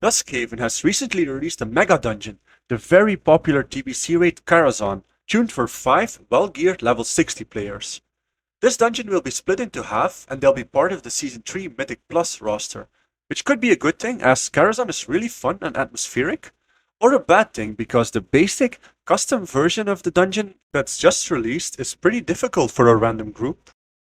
Duskhaven has recently released a Megadungeon, the very popular TBC raid Karazhan, tuned for 5 well-geared level 60 players. This dungeon will be split into half and they'll be part of the Season 3 Mythic Plus roster, which could be a good thing as Karazhan is really fun and atmospheric, or a bad thing because the basic, custom version of the dungeon that's just released is pretty difficult for a random group.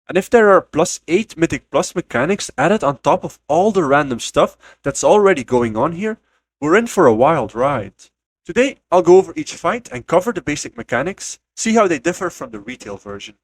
And if there are +8 Mythic Plus mechanics added on top of all the random stuff that's already going on here, we're in for a wild ride. Today, I'll go over each fight and cover the basic mechanics, see how they differ from the retail version.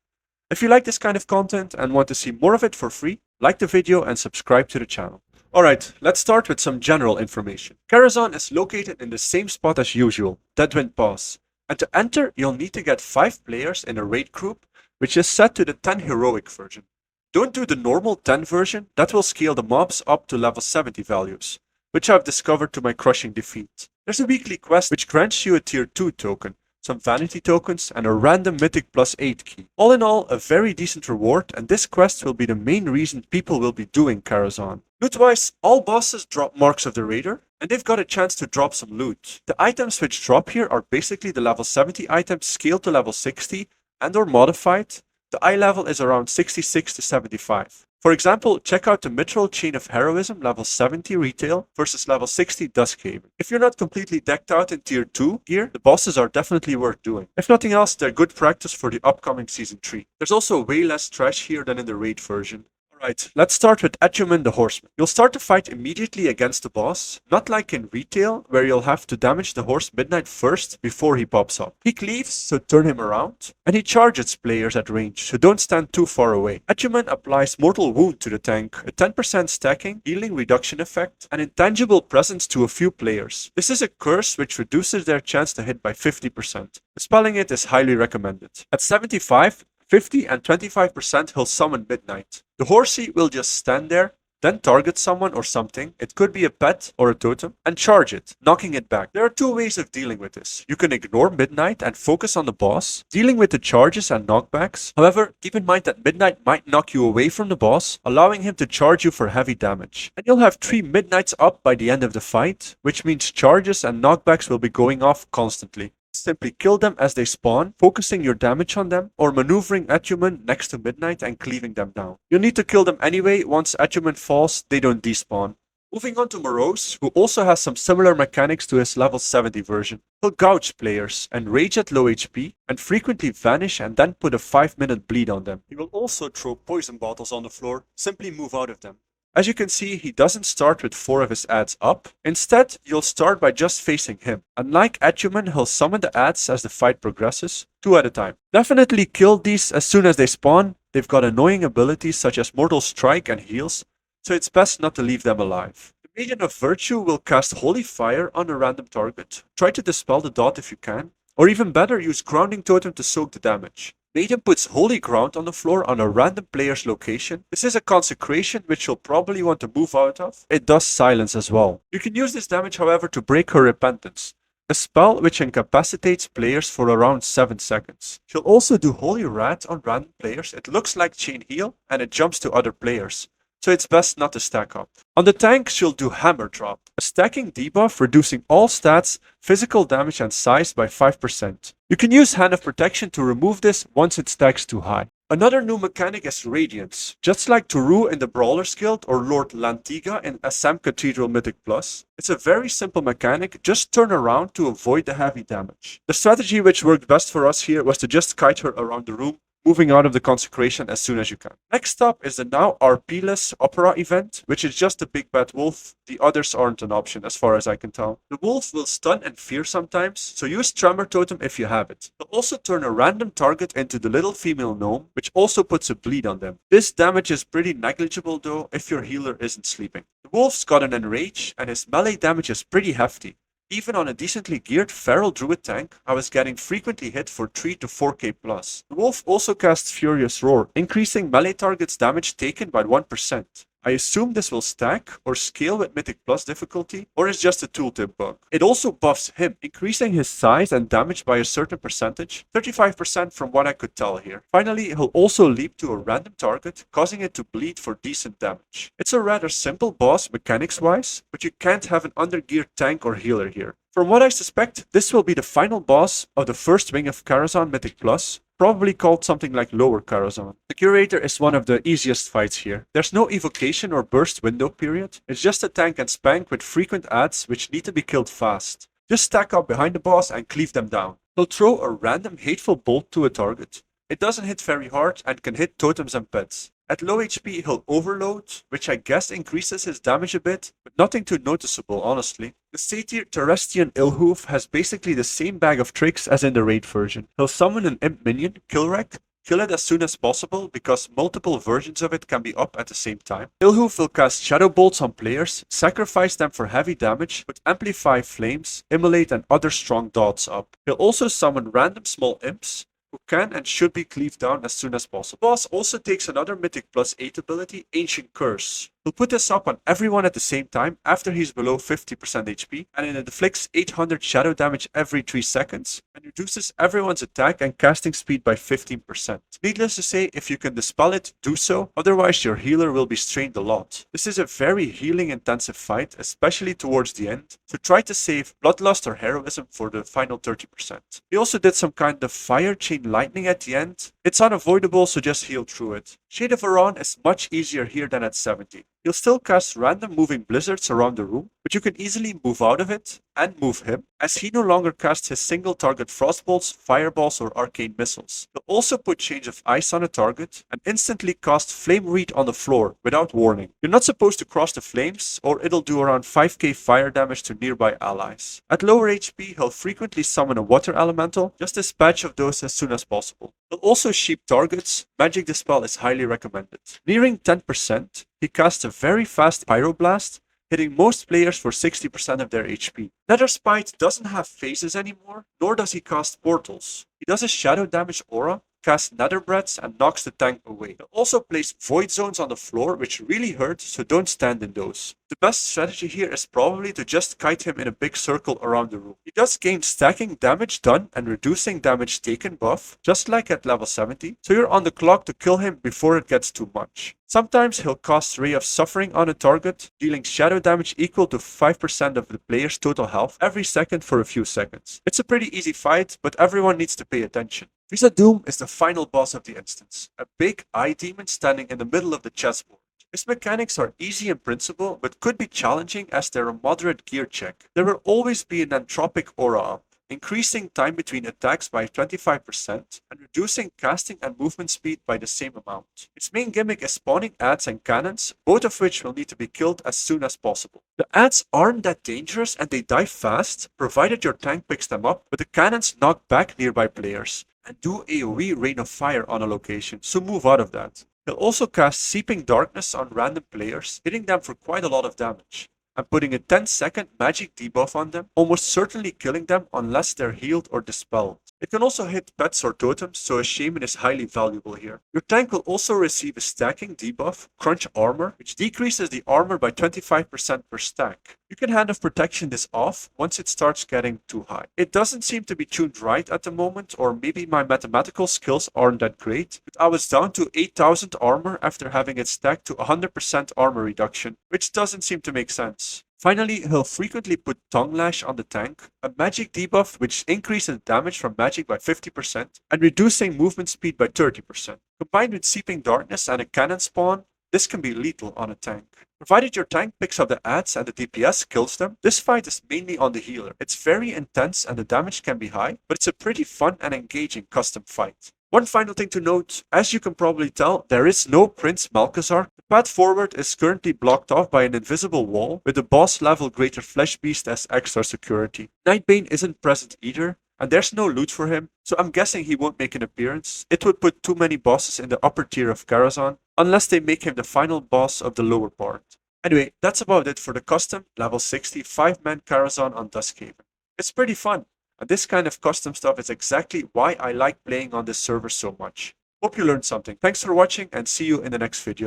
If you like this kind of content and want to see more of it for free, like the video and subscribe to the channel. Alright, let's start with some general information. Karazhan is located in the same spot as usual, Deadwind Pass, and to enter you'll need to get 5 players in a raid group, which is set to the 10 heroic version. Don't do the normal 10 version, that will scale the mobs up to level 70 values, which I've discovered to my crushing defeat. There's a weekly quest which grants you a tier 2 token, some vanity tokens and a random mythic +8 key. All in all, a very decent reward, and this quest will be the main reason people will be doing Karazhan. Loot-wise, all bosses drop marks of the raider, and they've got a chance to drop some loot. The items which drop here are basically the level 70 items scaled to level 60 and or modified. The eye level is around 66 to 75. For example, check out the Mithril Chain of Heroism level 70 retail versus level 60 Duskhaven. If you're not completely decked out in tier 2 gear, the bosses are definitely worth doing. If nothing else, they're good practice for the upcoming Season 3. There's also way less trash here than in the raid version. Alright, let's start with Etumen the Horseman. You'll start the fight immediately against the boss, not like in retail, where you'll have to damage the horse Midnight first before he pops up. He cleaves, so turn him around, and he charges players at range, so don't stand too far away. Etumen applies Mortal Wound to the tank, a 10% stacking, healing reduction effect, and intangible presence to a few players. This is a curse which reduces their chance to hit by 50%. Spelling it is highly recommended. At 75, 50 and 25% he'll summon Midnight. The Horsey will just stand there, then target someone or something, it could be a pet or a totem, and charge it, knocking it back. There are 2 ways of dealing with this. You can ignore Midnight and focus on the boss, dealing with the charges and knockbacks. However, keep in mind that Midnight might knock you away from the boss, allowing him to charge you for heavy damage. And you'll have 3 Midnights up by the end of the fight, which means charges and knockbacks will be going off constantly. Simply kill them as they spawn, focusing your damage on them, or maneuvering Etumen next to Midnight and cleaving them down. You'll need to kill them anyway. Once Etumen falls, they don't despawn. Moving on to Morose, who also has some similar mechanics to his level 70 version. He'll gouge players and rage at low HP, and frequently vanish and then put a 5-minute bleed on them. He will also throw poison bottles on the floor, simply move out of them. As you can see, he doesn't start with 4 of his adds up. Instead, you'll start by just facing him. Unlike Etumen, he'll summon the adds as the fight progresses, 2 at a time. Definitely kill these as soon as they spawn. They've got annoying abilities such as Mortal Strike and heals, so it's best not to leave them alive. The Maiden of Virtue will cast Holy Fire on a random target. Try to dispel the dot if you can, or even better, use Grounding Totem to soak the damage. Maiden puts Holy Ground on the floor on a random player's location. This is a consecration which you'll probably want to move out of. It does silence as well. You can use this damage however to break her repentance, a spell which incapacitates players for around 7 seconds. She'll also do Holy Rat on random players. It looks like Chain Heal and it jumps to other players, so it's best not to stack up. On the tank, she'll do Hammer Drop, a stacking debuff reducing all stats, physical damage and size by 5%. You can use Hand of Protection to remove this once it stacks too high. Another new mechanic is Radiance. Just like Turu in the Brawlers Guild or Lord Lantiga in Assam Cathedral Mythic Plus, it's a very simple mechanic, just turn around to avoid the heavy damage. The strategy which worked best for us here was to just kite her around the room, moving out of the consecration as soon as you can. Next up is the now RP-less Opera event, which is just a big bad wolf. The others aren't an option as far as I can tell. The wolf will stun and fear sometimes, so use Tremor Totem if you have it. They'll also turn a random target into the little female gnome, which also puts a bleed on them. This damage is pretty negligible though if your healer isn't sleeping. The wolf's got an enrage and his melee damage is pretty hefty. Even on a decently geared Feral Druid tank, I was getting frequently hit for 3 to 4k plus. The wolf also casts Furious Roar, increasing melee targets damage taken by 1%. I assume this will stack or scale with Mythic Plus difficulty, or is just a tooltip bug. It also buffs him, increasing his size and damage by a certain percentage, 35% from what I could tell here. Finally, he'll also leap to a random target, causing it to bleed for decent damage. It's a rather simple boss mechanics-wise, but you can't have an undergeared tank or healer here. From what I suspect, this will be the final boss of the first wing of Karazhan Mythic Plus, probably called something like Lower Karazhan. The Curator is one of the easiest fights here. There's no evocation or burst window period. It's just a tank and spank with frequent adds which need to be killed fast. Just stack up behind the boss and cleave them down. He'll throw a random hateful bolt to a target. It doesn't hit very hard and can hit totems and pets. At low HP he'll overload, which I guess increases his damage a bit, but nothing too noticeable honestly. The satyr terrestian Illhoof has basically the same bag of tricks as in the raid version. He'll summon an imp minion, Killwreck, kill it as soon as possible because multiple versions of it can be up at the same time. Illhoof will cast shadow bolts on players, sacrifice them for heavy damage, but amplify flames, immolate and other strong dots up. He'll also summon random small imps, who can and should be cleaved down as soon as possible. The boss also takes another Mythic Plus 8 ability, Ancient Curse. He'll put this up on everyone at the same time after he's below 50% HP, and it inflicts 800 shadow damage every 3 seconds, and reduces everyone's attack and casting speed by 15%. Needless to say, if you can dispel it, do so, otherwise your healer will be strained a lot. This is a very healing intensive fight, especially towards the end, so try to save Bloodlust or Heroism for the final 30%. He also did some kind of fire chain lightning at the end. It's unavoidable, so just heal through it. Shade of Iran is much easier here than at 70. You'll still cast random moving blizzards around the room, but you can easily move out of it and move him, as he no longer casts his single target frostbolts, fireballs or arcane missiles. He'll also put Change of Ice on a target and instantly cast Flame Reed on the floor without warning. You're not supposed to cross the flames, or it'll do around 5k fire damage to nearby allies. At lower HP, he'll frequently summon a water elemental, just dispatch of those as soon as possible. He'll also sheep targets. Magic Dispel is highly recommended. Nearing 10%, he casts a very fast Pyroblast, hitting most players for 60% of their HP. Nether Spite doesn't have phases anymore, nor does he cast portals. He does a shadow damage aura, casts nether breaths and knocks the tank away. He also plays void zones on the floor which really hurt, so don't stand in those. The best strategy here is probably to just kite him in a big circle around the room. He does gain stacking damage done and reducing damage taken buff, just like at level 70, so you're on the clock to kill him before it gets too much. Sometimes he'll cast Ray of Suffering on a target, dealing shadow damage equal to 5% of the player's total health every second for a few seconds. It's a pretty easy fight, but everyone needs to pay attention. Risa Doom is the final boss of the instance, a big eye demon standing in the middle of the chessboard. His mechanics are easy in principle, but could be challenging as they're a moderate gear check. There will always be an entropic aura up, increasing time between attacks by 25% and reducing casting and movement speed by the same amount. Its main gimmick is spawning adds and cannons, both of which will need to be killed as soon as possible. The adds aren't that dangerous and they die fast, provided your tank picks them up, but the cannons knock back nearby players and do AoE Rain of Fire on a location, so move out of that. He'll also cast Seeping Darkness on random players, hitting them for quite a lot of damage, and putting a 10-second magic debuff on them, almost certainly killing them unless they're healed or dispelled. It can also hit pets or totems, so a shaman is highly valuable here. Your tank will also receive a stacking debuff, Crunch Armor, which decreases the armor by 25% per stack. You can Hand of Protection this off once it starts getting too high. It doesn't seem to be tuned right at the moment, or maybe my mathematical skills aren't that great, but I was down to 8000 armor after having it stacked to 100% armor reduction, which doesn't seem to make sense. Finally, he'll frequently put Tongue Lash on the tank, a magic debuff which increases damage from magic by 50% and reducing movement speed by 30%. Combined with Seeping Darkness and a cannon spawn, this can be lethal on a tank. Provided your tank picks up the adds and the DPS kills them, this fight is mainly on the healer. It's very intense and the damage can be high, but it's a pretty fun and engaging custom fight. One final thing to note, as you can probably tell, there is no Prince Malchezaar. The path forward is currently blocked off by an invisible wall with the boss level Greater Flesh Beast as extra security. Nightbane isn't present either, and there's no loot for him, so I'm guessing he won't make an appearance. It would put too many bosses in the upper tier of Karazhan, unless they make him the final boss of the lower part. Anyway, that's about it for the custom level 60 5-man Karazhan on Duskhaven. It's pretty fun. And this kind of custom stuff is exactly why I like playing on this server so much. Hope you learned something. Thanks for watching and see you in the next video.